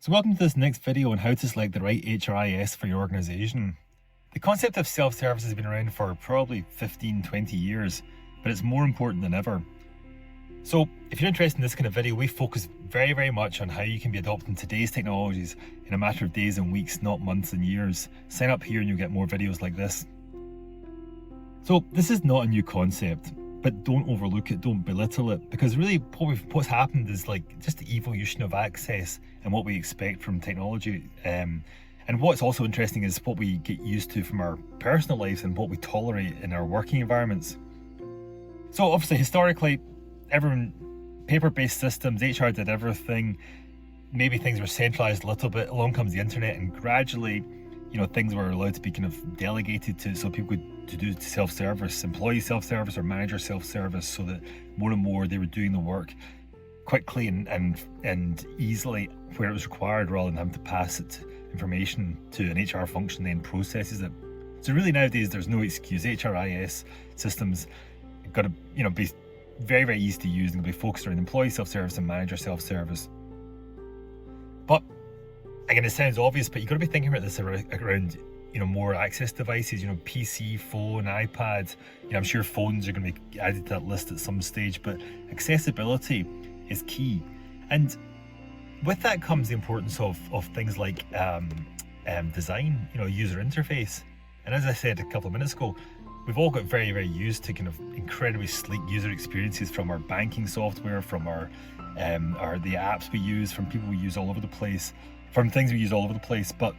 So welcome to this next video on how to select the right HRIS for your organization. The concept of self-service has been around for probably 15-20 years, but it's more important than ever. So if you're interested in this kind of video, we focus very much on how you can be adopting today's technologies in a matter of days and weeks, not months and years. Sign up here and you'll get more videos like this. So this is not a new concept, but don't overlook it, don't belittle it, because really what's happened is like just the evolution of access and what we expect from technology. And what's also interesting is what we get used to from our personal lives and what we tolerate in our working environments. So obviously historically, everyone, paper-based systems, HR did everything. Maybe things were centralized a little bit. Along comes the internet, and gradually, things were allowed to be kind of delegated to, so people could do self-service, employee self-service or manager self-service, so that more and more they were doing the work quickly and easily where it was required, rather than having to pass it information to an HR function then processes it. So really nowadays there's no excuse. HRIS systems have got to be very easy to use and be focused around employee self-service and manager self-service. But again, it sounds obvious, but you've got to be thinking about this around more access devices, PC, phone, iPad. I'm sure phones are going to be added to that list at some stage, but accessibility is key. And with that comes the importance of things like design, user interface. And as I said a couple of minutes ago, we've all got very used to kind of incredibly sleek user experiences from our banking software, from the apps we use, from people we use all over the place, from things we use all over the place. But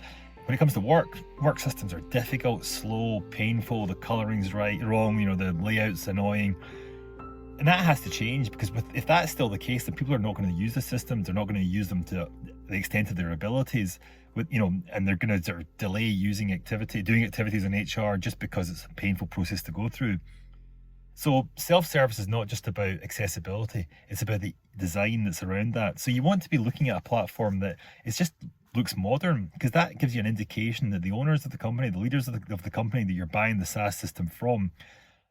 when it comes to work systems are difficult, slow, painful, the coloring's wrong, the layout's annoying. And that has to change, because if that's still the case, then people are not going to use the systems, they're not going to use them to the extent of their abilities, and they're going to sort of delay doing activities in HR just because it's a painful process to go through. So self-service is not just about accessibility, it's about the design that's around that. So you want to be looking at a platform that looks modern, because that gives you an indication that the owners of the company, the leaders of the company that you're buying the SaaS system from,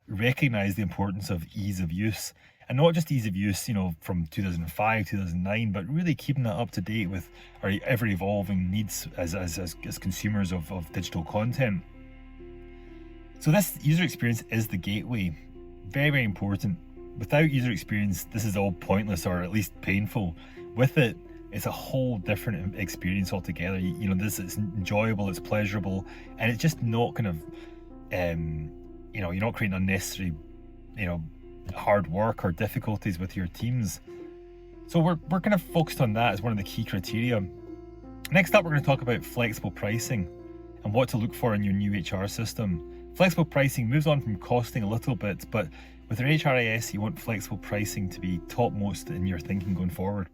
recognize the importance of ease of use. And not just ease of use, from 2005, 2009, but really keeping that up to date with our ever-evolving needs as consumers of digital content. So this user experience is the gateway. Very important. Without user experience, this is all pointless, or at least painful. With it, it's a whole different experience altogether. This is enjoyable, it's pleasurable, and it's just not kind of, you're not creating unnecessary, hard work or difficulties with your teams. So we're kind of focused on that as one of the key criteria. Next up, we're going to talk about flexible pricing and what to look for in your new HR system. Flexible pricing moves on from costing a little bit, but with your HRIS, you want flexible pricing to be topmost in your thinking going forward.